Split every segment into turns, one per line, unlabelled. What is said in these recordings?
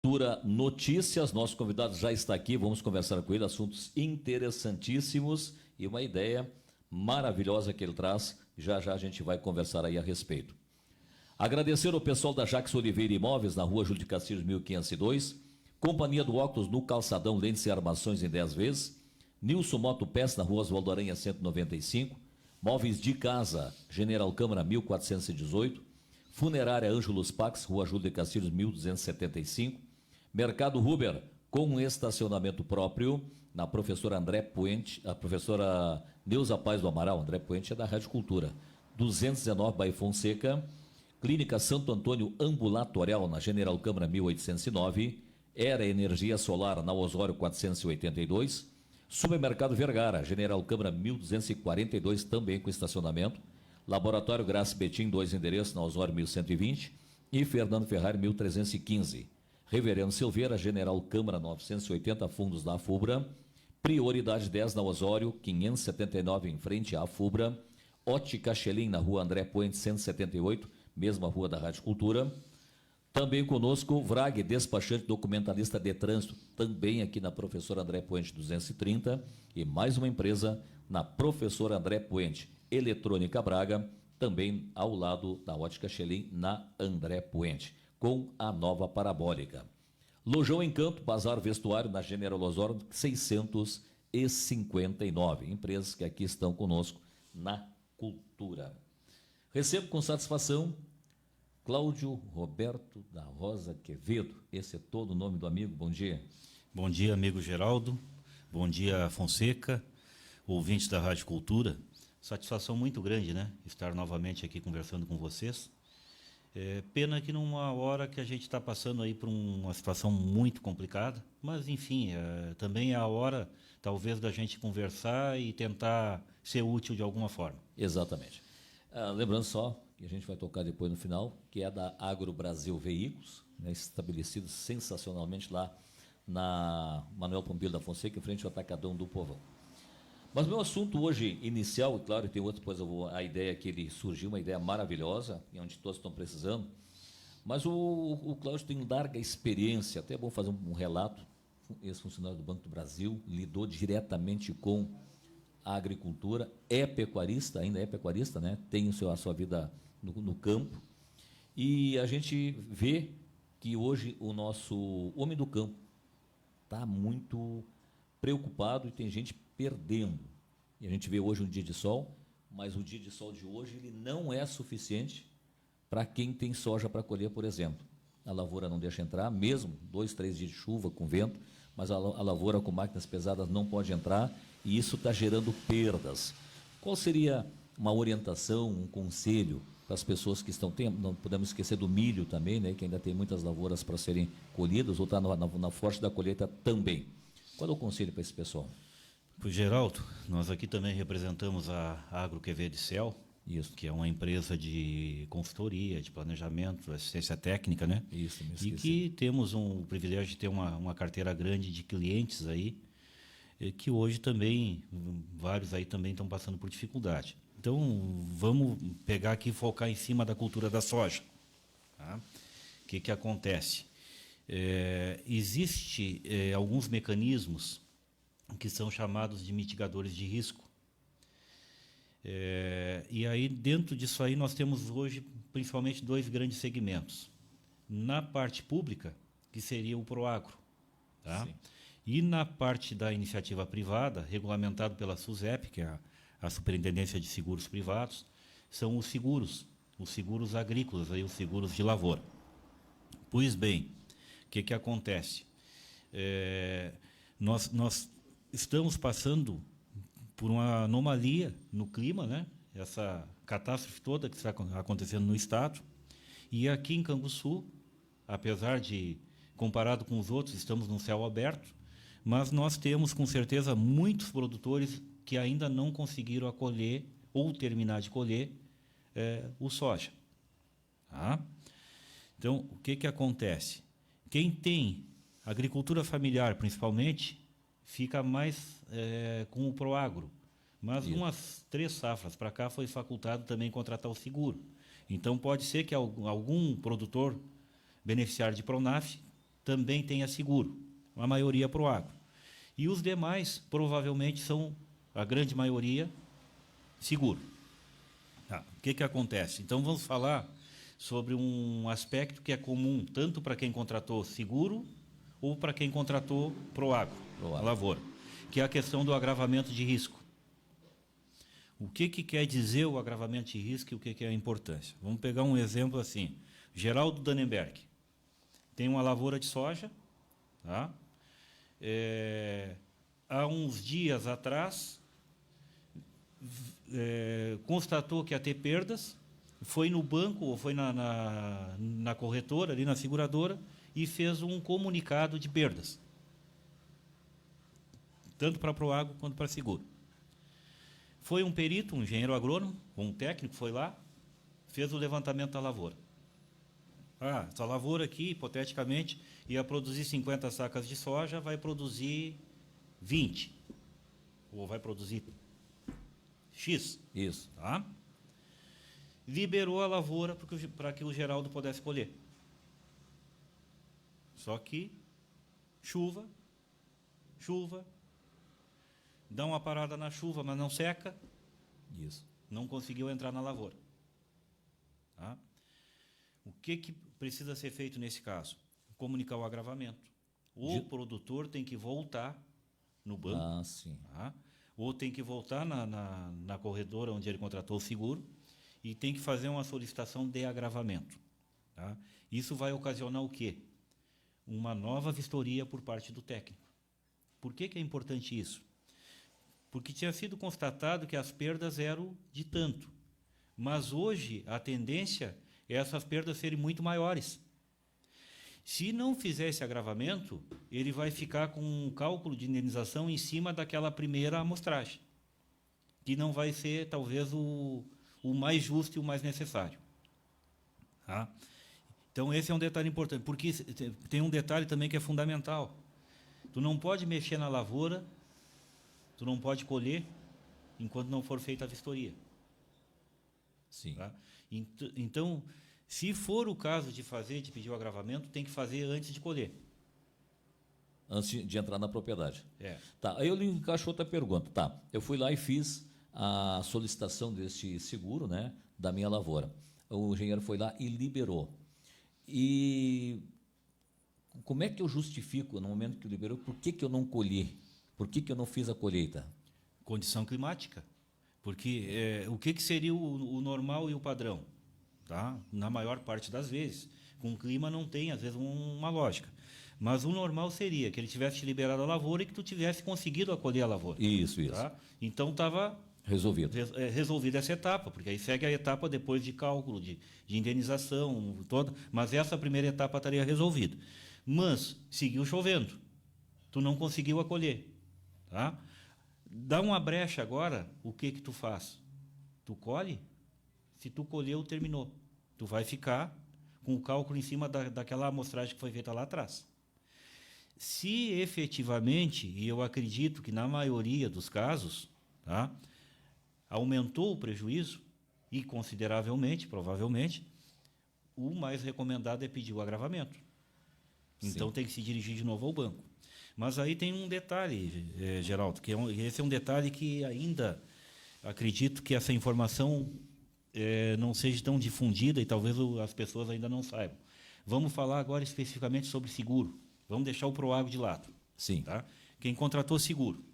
Cultura Notícias. Nosso convidado já está aqui, vamos conversar com ele, assuntos interessantíssimos e uma ideia maravilhosa que ele traz. Já já a gente vai conversar aí a respeito. Agradecer ao pessoal da Jacques Oliveira Imóveis, na rua Júlio de Castilhos, 1502. Companhia do Óculos no Calçadão, lentes e armações em 10 vezes. Nilson Moto Pés, na rua Oswaldo Aranha, 195. Móveis de Casa, General Câmara, 1418. Funerária Ângelos Pax, rua Júlio de Castilhos, 1275. Mercado Huber, com estacionamento próprio, na professora André Puente, a professora Neuza Paz do Amaral, André Puente é da Rádio Cultura, 219, Baía Fonseca. Clínica Santo Antônio Ambulatorial, na General Câmara 1809. Era Energia Solar, na Osório 482. Supermercado Vergara, General Câmara 1242, também com estacionamento. Laboratório Graça Betim, 2 endereços, na Osório 1120. E Fernando Ferrari, 1315. Reverendo Silveira, General Câmara 980, fundos da FUBRA. Prioridade 10, na Osório 579, em frente à FUBRA. Ótica Xelim, na rua André Puente, 178, mesma rua da Rádio Cultura. Também conosco, Vrag, despachante documentalista de trânsito, também aqui na Professora André Puente 230. E mais uma empresa na Professora André Puente, Eletrônica Braga, também ao lado da Ótica Xelim, na André Puente, com a nova parabólica. Lojão Encanto, Bazar Vestuário, na General Osório 659. Empresas que aqui estão conosco na Cultura. Recebo com satisfação Cláudio Roberto da Rosa Quevedo. Esse é todo o nome do amigo. Bom dia.
Bom dia, amigo Geraldo. Bom dia, Fonseca, ouvintes da Rádio Cultura. Satisfação muito grande, né? Estar novamente aqui conversando com vocês. Pena que numa hora que a gente está passando aí por uma situação muito complicada, mas enfim, também é a hora, talvez, da gente conversar e tentar ser útil de alguma forma.
Exatamente. Lembrando só que a gente vai tocar depois no final, que é da Agro Brasil Veículos, né, estabelecido sensacionalmente lá na Manuel Pompilho da Fonseca, em frente ao Atacadão do Povão. Mas meu assunto hoje inicial, e claro, tem outro, depois a ideia que ele surgiu, uma ideia maravilhosa, e onde todos estão precisando, mas o Cláudio tem larga experiência, até é bom fazer um relato, ex-funcionário do Banco do Brasil, lidou diretamente com a agricultura, é pecuarista, ainda é pecuarista, né? Tem a sua vida no campo, e a gente vê que hoje o nosso homem do campo está muito preocupado e tem gente perdendo. E a gente vê hoje um dia de sol, mas o dia de sol de hoje ele não é suficiente para quem tem soja para colher, por exemplo. A lavoura não deixa entrar, mesmo 2, 3 dias de chuva com vento, mas a lavoura com máquinas pesadas não pode entrar, e isso está gerando perdas. Qual seria uma orientação, um conselho para as pessoas que estão... Não podemos esquecer do milho também, né, que ainda tem muitas lavouras para serem colhidas, ou está na forte da colheita também. Qual é o conselho para esse pessoal?
Para o Geraldo, nós aqui também representamos a Agro Quevedo Cel, isso, que é uma empresa de consultoria, de planejamento, assistência técnica, né?
Isso, me
esqueci. E que temos o privilégio de ter uma carteira grande de clientes aí, que hoje também, vários aí também estão passando por dificuldade. Então, vamos pegar aqui e focar em cima da cultura da soja. Tá? O que acontece? Existe alguns mecanismos que são chamados de mitigadores de risco. E aí, dentro disso aí, nós temos hoje, principalmente, 2 grandes segmentos. Na parte pública, que seria o Proagro. Tá? E na parte da iniciativa privada, regulamentado pela SUSEP, que é a Superintendência de Seguros Privados, são os seguros agrícolas, aí, os seguros de lavoura. Pois bem, o que acontece? Nós estamos passando por uma anomalia no clima, né? Essa catástrofe toda que está acontecendo no estado. E aqui em Canguçu, apesar de, comparado com os outros, estamos num céu aberto, mas nós temos, com certeza, muitos produtores que ainda não conseguiram acolher ou terminar de colher o soja. Tá? Então, o que acontece? Quem tem agricultura familiar, principalmente, fica mais com o Proagro. Mas umas 3 safras para cá foi facultado também contratar o seguro. Então, pode ser que algum produtor beneficiário de Pronaf também tenha seguro, a maioria para o agro. E os demais, provavelmente, são, a grande maioria, seguro. Tá. O que acontece? Então, vamos falar sobre um aspecto que é comum tanto para quem contratou seguro ou para quem contratou pro agro, a lavoura, que é a questão do agravamento de risco. O que quer dizer o agravamento de risco e o que é a importância? Vamos pegar um exemplo assim. Geraldo Dannenberg tem uma lavoura de soja. Tá? Há uns dias atrás, constatou que ia ter perdas, foi no banco ou foi na corretora, ali na seguradora, e fez um comunicado de perdas, tanto para Proagro quanto para seguro. Foi um perito, um engenheiro agrônomo, um técnico, foi lá, fez o levantamento da lavoura. Essa lavoura aqui, hipoteticamente, ia produzir 50 sacas de soja, vai produzir 20. Ou vai produzir X.
Isso.
Tá? Liberou a lavoura para que o Geraldo pudesse colher. Só que chuva, dá uma parada na chuva, mas não seca.
Isso.
Não conseguiu entrar na lavoura. Tá? O que precisa ser feito nesse caso? Comunicar o agravamento. O produtor tem que voltar no banco, tá? Ou tem que voltar na corredora onde ele contratou o seguro e tem que fazer uma solicitação de agravamento. Tá? Isso vai ocasionar o quê? Uma nova vistoria por parte do técnico. Por que é importante isso? Porque tinha sido constatado que as perdas eram de tanto. Mas hoje a tendência é essas perdas serem muito maiores. Se não fizer esse agravamento, ele vai ficar com um cálculo de indenização em cima daquela primeira amostragem, que não vai ser, talvez, o mais justo e o mais necessário. Tá? Então, esse é um detalhe importante, porque tem um detalhe também que é fundamental. Tu não pode mexer na lavoura, tu não pode colher, enquanto não for feita a vistoria.
Sim.
Tá? Então, se for o caso de pedir o agravamento, tem que fazer antes de colher.
Antes de entrar na propriedade.
Tá,
aí eu lhe encaixo outra pergunta. Tá, eu fui lá e fiz a solicitação deste seguro, né, da minha lavoura. O engenheiro foi lá e liberou. E como é que eu justifico, no momento que liberou, por que eu não colhi? Por que eu não fiz a colheita?
Condição climática. Porque o que seria o normal e o padrão? Tá? Na maior parte das vezes. Com o clima não tem, às vezes, uma lógica. Mas o normal seria que ele tivesse liberado a lavoura e que tu tivesse conseguido acolher a lavoura.
Isso.
Tá? Então estava resolvida essa etapa, porque aí segue a etapa depois de cálculo, de indenização, toda, mas essa primeira etapa estaria resolvida. Mas seguiu chovendo, tu não conseguiu acolher. Tá? Dá uma brecha agora, o que tu faz? Tu colhe? Se tu colheu, terminou. Tu vai ficar com o cálculo em cima daquela amostragem que foi feita lá atrás. Se efetivamente, e eu acredito que na maioria dos casos, tá, aumentou o prejuízo, e consideravelmente, provavelmente, o mais recomendado é pedir o agravamento. Então tem que se dirigir de novo ao banco. Mas aí tem um detalhe, Geraldo, que esse é um detalhe que ainda acredito que essa informação não seja tão difundida e talvez as pessoas ainda não saibam. Vamos falar agora especificamente sobre seguro. Vamos deixar o Proagro de lado.
Sim.
Tá? Quem contratou seguro.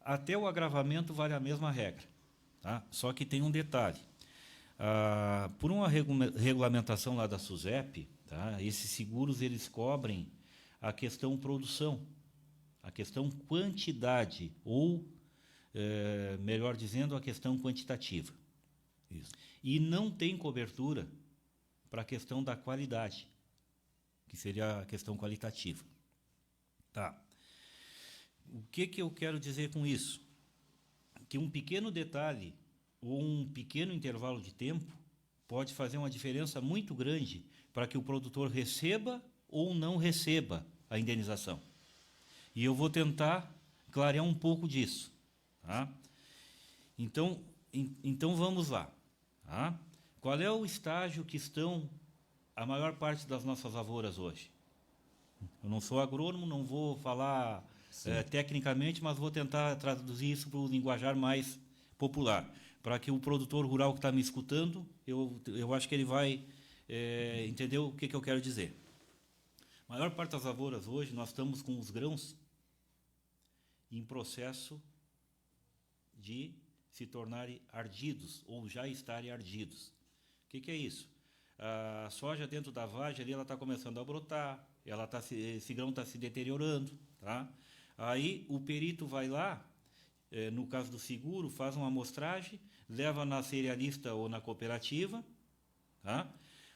Até o agravamento vale a mesma regra. Tá? Só que tem um detalhe. Por uma regulamentação lá da SUSEP, tá? Esses seguros eles cobrem a questão produção, a questão quantidade, ou, melhor dizendo, a questão quantitativa. Isso. E não tem cobertura para a questão da qualidade, que seria a questão qualitativa. Tá. O que eu quero dizer com isso? Que um pequeno detalhe ou um pequeno intervalo de tempo pode fazer uma diferença muito grande para que o produtor receba ou não receba a indenização. E eu vou tentar clarear um pouco disso. Tá? Então vamos lá. Tá? Qual é o estágio que estão a maior parte das nossas lavouras hoje? não sou agrônomo, não vou falar tecnicamente, mas vou tentar traduzir isso para o linguajar mais popular, para que o produtor rural que está me escutando, eu acho que ele vai entender o que eu quero dizer. A maior parte das lavouras hoje, nós estamos com os grãos em processo de se tornarem ardidos, ou já estarem ardidos. O que é isso? A soja dentro da vagem ali, ela está começando a brotar, esse grão está se deteriorando, tá? Aí o perito vai lá, no caso do seguro, faz uma amostragem, leva na cerealista ou na cooperativa, tá?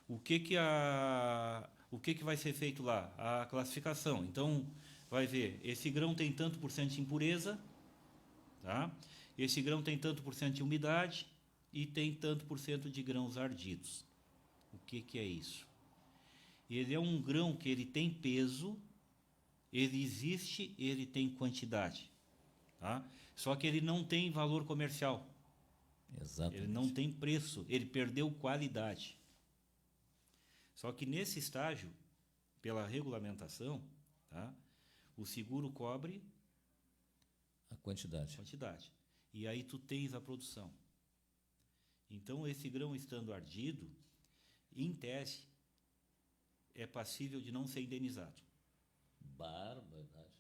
O que vai ser feito lá? A classificação. Então, vai ver, esse grão tem tanto por cento de impureza, tá? Esse grão tem tanto por cento de umidade e tem tanto por cento de grãos ardidos. O que é isso? Ele é um grão que ele tem peso, ele existe, ele tem quantidade, tá? Só que ele não tem valor comercial.
Exatamente.
Ele não tem preço, ele perdeu qualidade. Só que nesse estágio, pela regulamentação, tá, o seguro cobre
a quantidade.
E aí tu tens a produção. Então, esse grão estando ardido, em tese, é passível de não ser indenizado.
Barbaridade.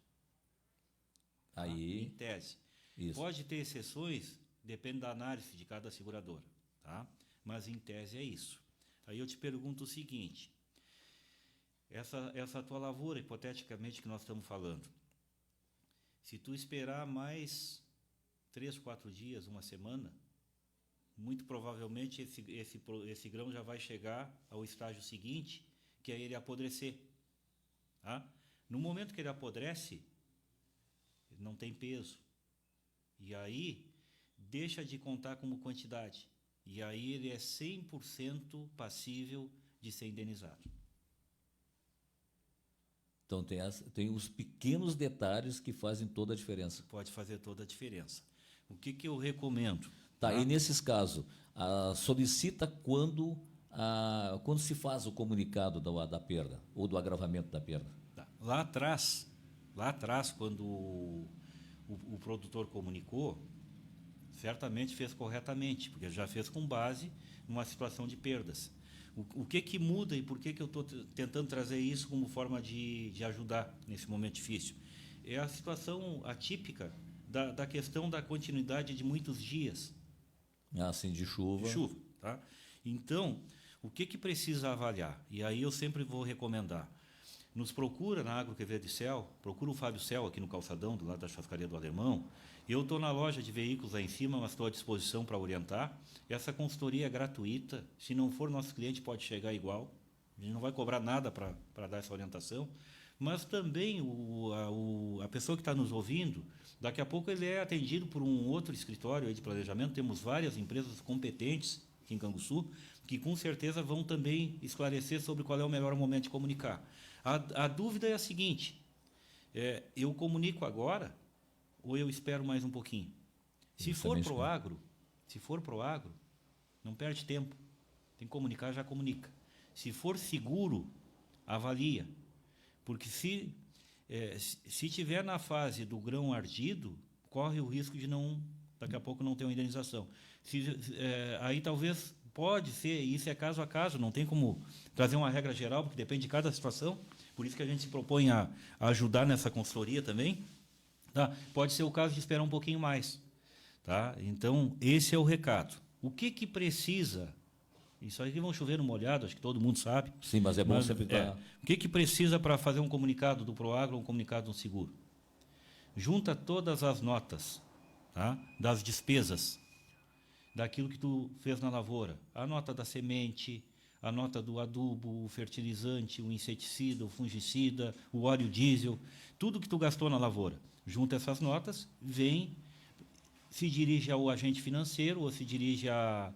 Tá?
Aí,
em tese.
isso.
Pode ter exceções, depende da análise de cada seguradora, tá? Mas em tese é isso. Aí eu te pergunto o seguinte, essa tua lavoura, hipoteticamente, que nós estamos falando, se tu esperar mais 3, 4 dias, uma semana, muito provavelmente esse grão já vai chegar ao estágio seguinte, que é ele apodrecer. Tá? No momento que ele apodrece, ele não tem peso. E aí, deixa de contar como quantidade. E aí ele é 100% passível de ser indenizado.
Então, tem os pequenos detalhes que fazem toda a diferença.
Pode fazer toda a diferença. O que eu recomendo?
Tá, e nesses casos, solicita quando se faz o comunicado da perda, ou do agravamento da perda?
Tá. Lá atrás, quando o produtor comunicou, certamente fez corretamente, porque já fez com base numa situação de perdas. O que muda e por que eu estou tentando trazer isso como forma de ajudar nesse momento difícil? É a situação atípica da questão da continuidade de muitos dias.
Assim, de chuva.
Tá? Então, o que precisa avaliar? E aí eu sempre vou recomendar. Nos procura na Agro QV de Céu, procura o Fábio Céu aqui no Calçadão, do lado da churrascaria do Alemão. Eu estou na loja de veículos lá em cima, mas estou à disposição para orientar. Essa consultoria é gratuita. Se não for nosso cliente, pode chegar igual. A gente não vai cobrar nada para dar essa orientação. Mas também a pessoa que está nos ouvindo, daqui a pouco ele é atendido por um outro escritório de planejamento. Temos várias empresas competentes aqui em Canguçu, que com certeza vão também esclarecer sobre qual é o melhor momento de comunicar. A dúvida é a seguinte, eu comunico agora ou eu espero mais um pouquinho? Se for pro agro, não perde tempo. Tem que comunicar, já comunica. Se for seguro, avalia. Porque se tiver na fase do grão ardido, corre o risco de daqui a pouco não ter uma indenização. Aí talvez pode ser, e isso é caso a caso, não tem como trazer uma regra geral, porque depende de cada situação. Por isso que a gente se propõe a ajudar nessa consultoria também. Tá? Pode ser o caso de esperar um pouquinho mais. Tá? Então, esse é o recado. O que precisa? Isso aqui vão chover no molhado, acho que todo mundo sabe.
Sim, mas é bom sempre estar...
O que precisa para fazer um comunicado do Proagro ou um comunicado do seguro? Junta todas as notas, tá? Das despesas, daquilo que tu fez na lavoura. A nota da semente, a nota do adubo, o fertilizante, o inseticida, o fungicida, o óleo diesel, tudo que tu gastou na lavoura. Junta essas notas, se dirige ao agente financeiro ou se dirige à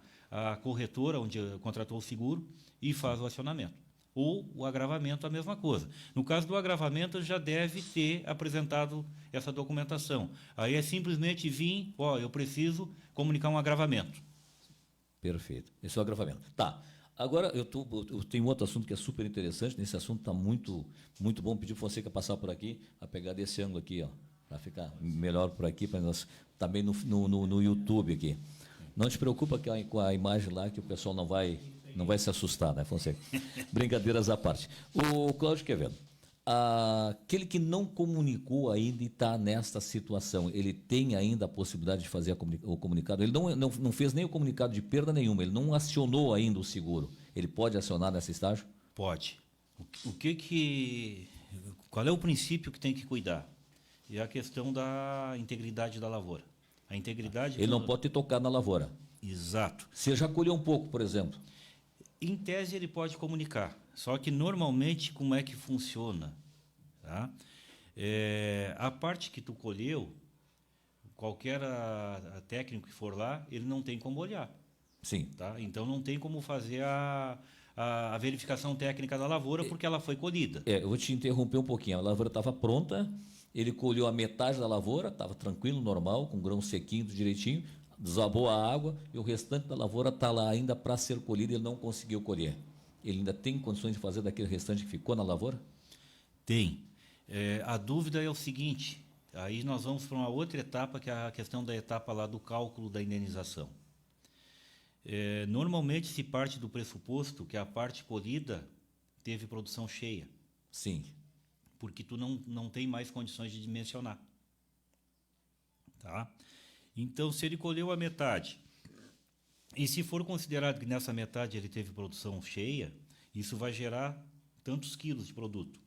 corretora, onde contratou o seguro, e faz o acionamento. Ou o agravamento, a mesma coisa. No caso do agravamento, já deve ter apresentado essa documentação. Aí é simplesmente vir, eu preciso comunicar um agravamento.
Perfeito. Esse é o agravamento. Tá. Agora, eu tenho outro assunto que é super interessante. Nesse assunto está muito, muito bom. Pedir para você que passar por aqui, a pegar desse ângulo aqui, ó, para ficar melhor por aqui, para nós também no YouTube aqui. Não te preocupa com a imagem lá, que o pessoal não vai se assustar, né, Fonseca? Brincadeiras à parte. O Cláudio Quevedo, aquele que não comunicou ainda e está nesta situação, ele tem ainda a possibilidade de fazer o comunicado? Ele não fez nem o comunicado de perda nenhuma, ele não acionou ainda o seguro. Ele pode acionar nesse estágio?
Pode. Qual é o princípio que tem que cuidar? É a questão da integridade da lavoura. A integridade...
Ele não pode ter tocado na lavoura.
Exato.
Você já colheu um pouco, por exemplo?
Em tese, ele pode comunicar. Só que, normalmente, como é que funciona? Tá? A parte que tu colheu, qualquer técnico que for lá, ele não tem como olhar.
Sim.
Tá? Então, não tem como fazer a verificação técnica da lavoura, porque ela foi colhida.
Eu vou te interromper um pouquinho. A lavoura estava pronta, ele colheu a metade da lavoura, estava tranquilo, normal, com grão sequinho, tudo direitinho, desabou a água e o restante da lavoura está lá ainda para ser colhido e ele não conseguiu colher. Ele ainda tem condições de fazer daquele restante que ficou na lavoura?
Tem. A dúvida é o seguinte, aí nós vamos para uma outra etapa, que é a questão da etapa lá do cálculo da indenização. Normalmente se parte do pressuposto que a parte colhida teve produção cheia.
Sim.
Porque tu não tem mais condições de dimensionar. Tá? Então, se ele colheu a metade, e se for considerado que nessa metade ele teve produção cheia, isso vai gerar tantos quilos de produto.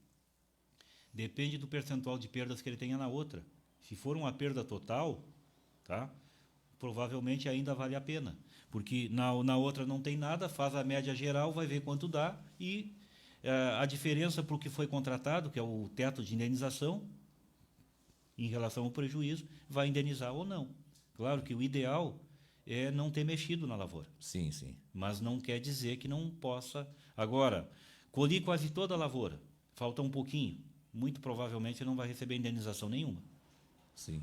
Depende do percentual de perdas que ele tenha na outra. Se for uma perda total, tá? Provavelmente ainda vale a pena. Porque na outra não tem nada, faz a média geral, vai ver quanto dá e a diferença para o que foi contratado, que é o teto de indenização, em relação ao prejuízo, vai indenizar ou não. Claro que o ideal é não ter mexido na lavoura.
Sim, sim.
Mas não quer dizer que não possa. Agora, colhi quase toda a lavoura, falta um pouquinho. Muito provavelmente não vai receber indenização nenhuma.
Sim.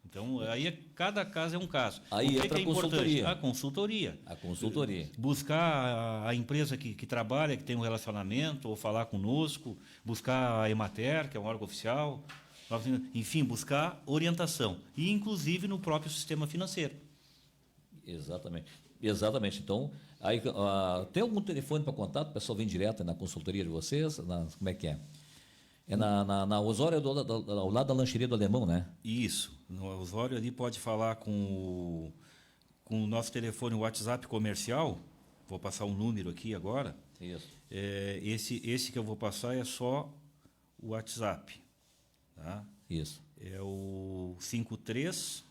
Então, aí cada caso é um caso.
Aí entra a consultoria.
A consultoria.
A consultoria.
Buscar a empresa que trabalha, que tem um relacionamento, ou falar conosco, buscar a Emater, que é um órgão oficial, enfim, buscar orientação. E, inclusive, no próprio sistema financeiro.
Exatamente. Exatamente. Então, aí, tem algum telefone para contato? O pessoal vem direto na consultoria de vocês? Como é que é? É na Osório, ao lado da lancheria do Alemão, né?
Isso. No Osório ali pode falar com o nosso telefone WhatsApp comercial. Vou passar um número aqui agora.
Isso.
Esse que eu vou passar é só o WhatsApp. Tá?
Isso.
É o 53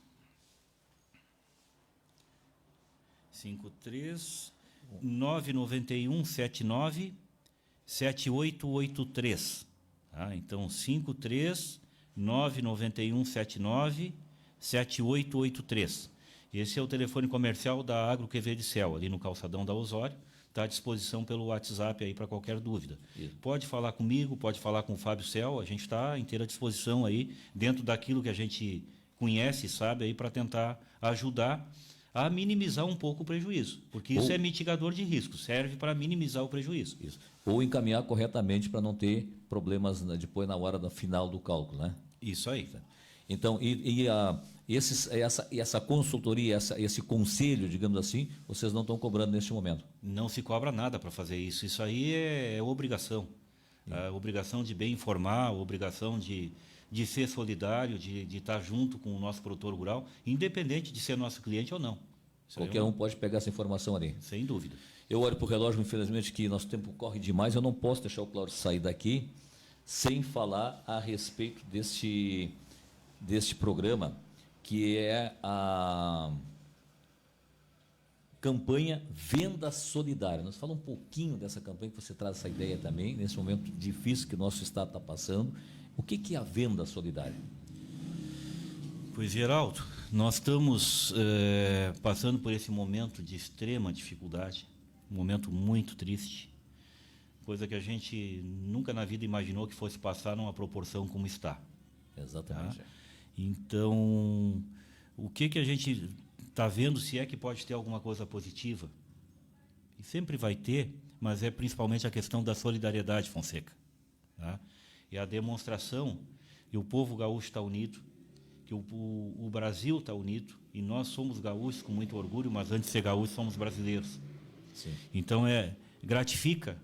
991 79 7883. Tá? Então, 53 991 79 7883. Esse é o telefone comercial da Agro Quevedicel, ali no calçadão da Osório. Está à disposição pelo WhatsApp aí para qualquer dúvida.
Isso.
Pode falar comigo, pode falar com o Fábio Cel, a gente está inteira disposição aí, dentro daquilo que a gente conhece e sabe aí, para tentar ajudar a minimizar um pouco o prejuízo, porque isso é mitigador de risco, serve para minimizar o prejuízo.
Isso. Ou encaminhar corretamente para não ter problemas depois na hora da final do cálculo, né?
Isso aí.
Então, essa consultoria, esse conselho, digamos assim, vocês não estão cobrando neste momento?
Não se cobra nada para fazer isso. Isso aí é obrigação. A obrigação de bem informar, a obrigação de ser solidário, de estar junto com o nosso produtor rural, independente de ser nosso cliente ou não.
Qualquer um pode pegar essa informação ali.
Sem dúvida.
Eu olho para o relógio, infelizmente, que nosso tempo corre demais. Eu não posso deixar o Cláudio sair daqui sem falar a respeito deste programa, que é a campanha Venda Solidária. Nós falamos um pouquinho dessa campanha, que você traz essa ideia também, nesse momento difícil que o nosso Estado está passando. O que é a Venda Solidária?
Pois, Geraldo, nós estamos passando por esse momento de extrema dificuldade, um momento muito triste, coisa que a gente nunca na vida imaginou que fosse passar numa proporção como está.
Exatamente.
Tá? Então, o que a gente está vendo, se é que pode ter alguma coisa positiva? e sempre vai ter, mas é principalmente a questão da solidariedade, Fonseca. Tá? É a demonstração que o povo gaúcho está unido, que o Brasil está unido, e nós somos gaúchos com muito orgulho, mas antes de ser gaúchos somos brasileiros.
Sim.
Então gratifica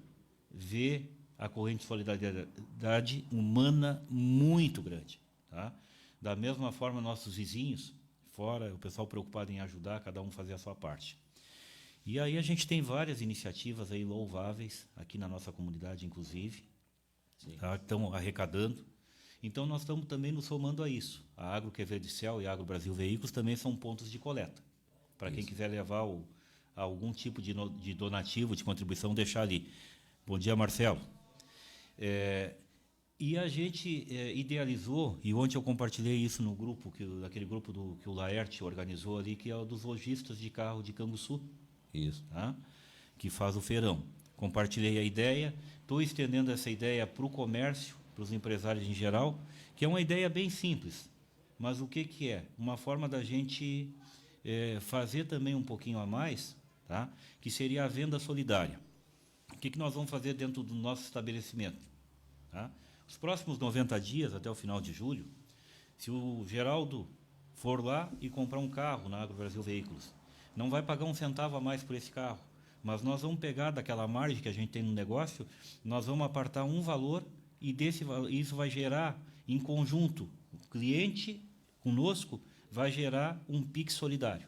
ver a corrente de solidariedade humana muito grande. Tá? Da mesma forma, nossos vizinhos, fora, o pessoal preocupado em ajudar, cada um fazer a sua parte. E aí a gente tem várias iniciativas aí louváveis, aqui na nossa comunidade, inclusive, tá? Estão arrecadando. Então, nós estamos também nos somando a isso. A Agro Quevedicel e a Agro Brasil Veículos também são pontos de coleta. Para quem quiser levar algum tipo de donativo, de contribuição, deixar ali. Bom dia, Marcelo. E a gente idealizou, e ontem eu compartilhei isso no grupo, aquele grupo que o Laerte organizou ali, que é o dos lojistas de carro de Canguçu.
Isso.
Tá? Que faz o feirão. Compartilhei a ideia, estou estendendo essa ideia para o comércio, para os empresários em geral, que é uma ideia bem simples. Mas o que é? Uma forma da gente fazer também um pouquinho a mais, tá? Que seria a venda solidária. O que nós vamos fazer dentro do nosso estabelecimento? Tá? Os próximos 90 dias, até o final de julho, se o Geraldo for lá e comprar um carro na Agro Brasil Veículos, não vai pagar um centavo a mais por esse carro, mas nós vamos pegar daquela margem que a gente tem no negócio, nós vamos apartar um valor e isso vai gerar, em conjunto, o cliente conosco vai gerar um PIX solidário.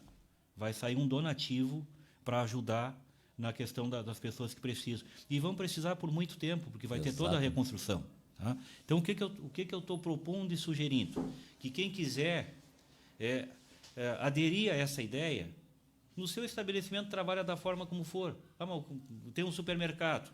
Vai sair um donativo para ajudar na questão das pessoas que precisam. E vão precisar por muito tempo, porque vai ter toda a reconstrução. Tá? Então, o que eu estou propondo e sugerindo? Que quem quiser aderir a essa ideia, no seu estabelecimento trabalha da forma como for. Tem um supermercado,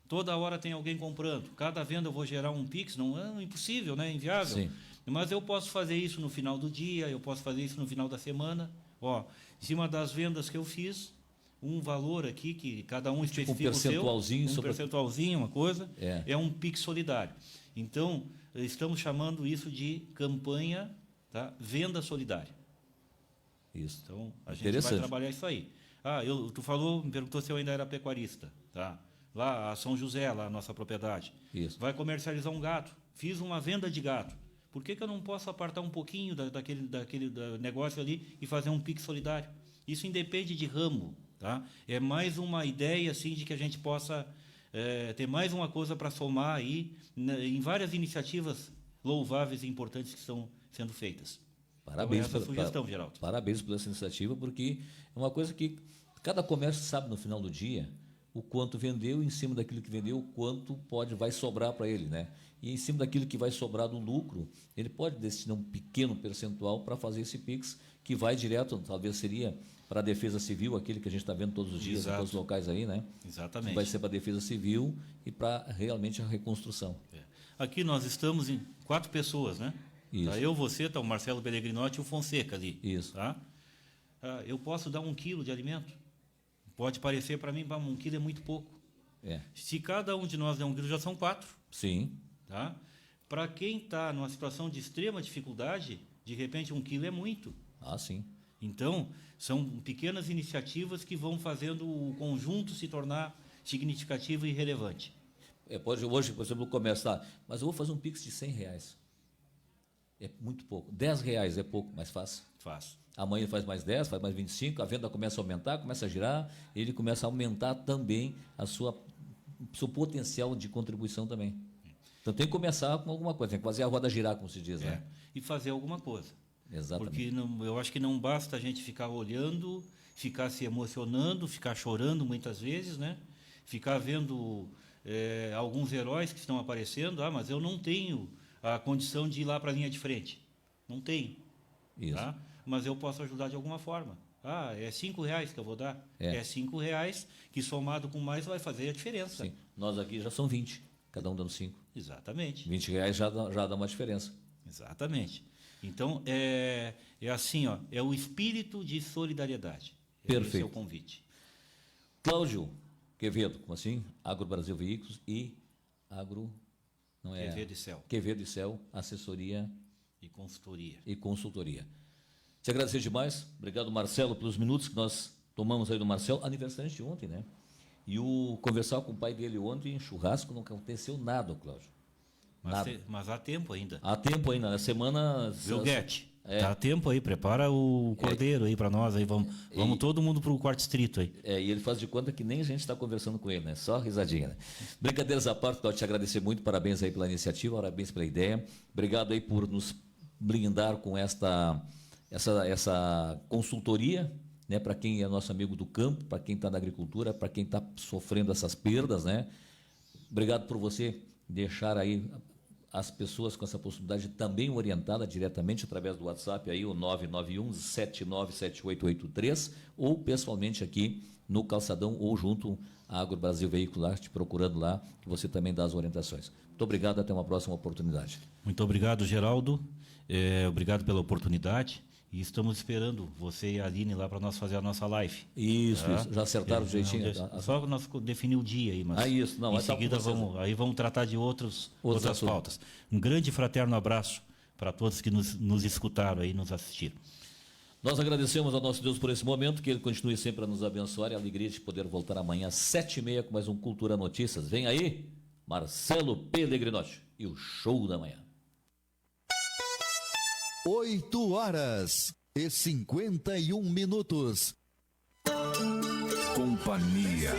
toda hora tem alguém comprando, cada venda eu vou gerar um PIX, não é impossível, né? Inviável.
Sim.
Mas eu posso fazer isso no final do dia, eu posso fazer isso no final da semana. Em cima das vendas que eu fiz, um valor aqui, que cada um especifica
um percentualzinho
o seu, percentualzinho, uma coisa, é um PIX solidário. Então, estamos chamando isso de campanha, tá? Venda solidária.
Isso.
Então, a gente vai trabalhar isso aí. Tu me perguntou se eu ainda era pecuarista. Tá? Lá, a São José, lá a nossa propriedade.
Isso.
Vai comercializar um gado. Fiz uma venda de gado. Por que eu não posso apartar um pouquinho daquele negócio ali e fazer um PIX solidário? Isso independe de ramo. Tá? É mais uma ideia assim, de que a gente possa ter mais uma coisa para somar aí em várias iniciativas louváveis e importantes que estão sendo feitas.
Parabéns
pela sugestão, Geraldo.
Parabéns por essa iniciativa, porque é uma coisa que cada comércio sabe no final do dia o quanto vendeu, em cima daquilo que vendeu, o quanto vai sobrar para ele, né? E em cima daquilo que vai sobrar do lucro, ele pode destinar um pequeno percentual para fazer esse PIX, que vai direto, talvez seria para a Defesa Civil, aquele que a gente está vendo todos os dias em todos os locais aí, né?
Exatamente.
Que vai ser para a Defesa Civil e para realmente a reconstrução.
Aqui nós estamos em 4 pessoas, né?
Isso.
Tá, eu, você, tá o Marcelo Pellegrinotti e o Fonseca ali.
Isso.
Tá? Eu posso dar 1 quilo de alimento? Pode parecer para mim, 1 quilo é muito pouco. Se cada um de nós der 1 quilo, já são 4.
Sim.
Tá? Para quem está numa situação de extrema dificuldade, de repente 1 quilo é muito.
Sim.
Então, são pequenas iniciativas que vão fazendo o conjunto se tornar significativo e relevante.
Pode hoje, por exemplo, começar, mas eu vou fazer um PIX de R$100. É muito pouco. R$10 é pouco, mas faz.
Faz.
Amanhã ele faz mais 10, faz mais 25, a venda começa a aumentar, começa a girar, ele começa a aumentar também o seu potencial de contribuição também. Então tem que começar com alguma coisa, tem que fazer a roda girar, como se diz, né?
E fazer alguma coisa.
Exatamente.
Porque eu acho que não basta a gente ficar olhando, ficar se emocionando, ficar chorando muitas vezes, né? Ficar vendo alguns heróis que estão aparecendo, mas eu não tenho a condição de ir lá para a linha de frente. Não tenho.
Isso.
Tá? Mas eu posso ajudar de alguma forma. É R$5 que eu vou dar? É R$5 que somado com mais vai fazer a diferença.
Sim. Nós aqui já são 20, cada um dando 5.
Exatamente.
R$20 já dá uma diferença.
Exatamente. Então, é assim, é o espírito de solidariedade.
Perfeito.
Esse é o convite.
Cláudio Quevedo, como assim? Agro Brasil Veículos e Agro...
Quevedo e
Cel, assessoria
e consultoria.
Te agradecer demais. Obrigado, Marcelo, pelos minutos que nós tomamos aí do Marcelo. Aniversariante de ontem, né? E o conversar com o pai dele ontem em churrasco não aconteceu nada, Cláudio. Nada.
Mas há tempo ainda.
Há tempo ainda, na semana...
Viu, Guete? Tá tempo aí, prepara o cordeiro aí para nós, aí vamos todo mundo pro quarto distrito aí.
E ele faz de conta que nem a gente está conversando com ele, né? Só risadinha, né? Brincadeiras à parte, Cláudio, te agradecer muito, parabéns aí pela iniciativa, parabéns pela ideia. Obrigado aí por nos blindar com essa consultoria, né? Para quem é nosso amigo do campo, para quem está na agricultura, para quem está sofrendo essas perdas, né? Obrigado por você deixar aí as pessoas com essa possibilidade também orientada diretamente através do WhatsApp aí, o 991-797883, ou pessoalmente aqui no Calçadão ou junto à Agro Brasil Veicular, te procurando lá, que você também dá as orientações. Muito obrigado, até uma próxima oportunidade.
Muito obrigado, Geraldo. Obrigado pela oportunidade. E estamos esperando você e a Aline lá para nós fazer a nossa live.
Isso. Já acertaram o jeitinho?
Só nós definir o dia aí, mas
isso. Não,
em seguida vamos tratar de outras pautas. Um grande e fraterno abraço para todos que nos escutaram aí, nos assistiram.
Nós agradecemos ao nosso Deus por esse momento, que Ele continue sempre a nos abençoar e a alegria de poder voltar amanhã às 7h30 com mais um Cultura Notícias. Vem aí, Marcelo Pellegrinotti e o show da manhã.
8h51. Companhia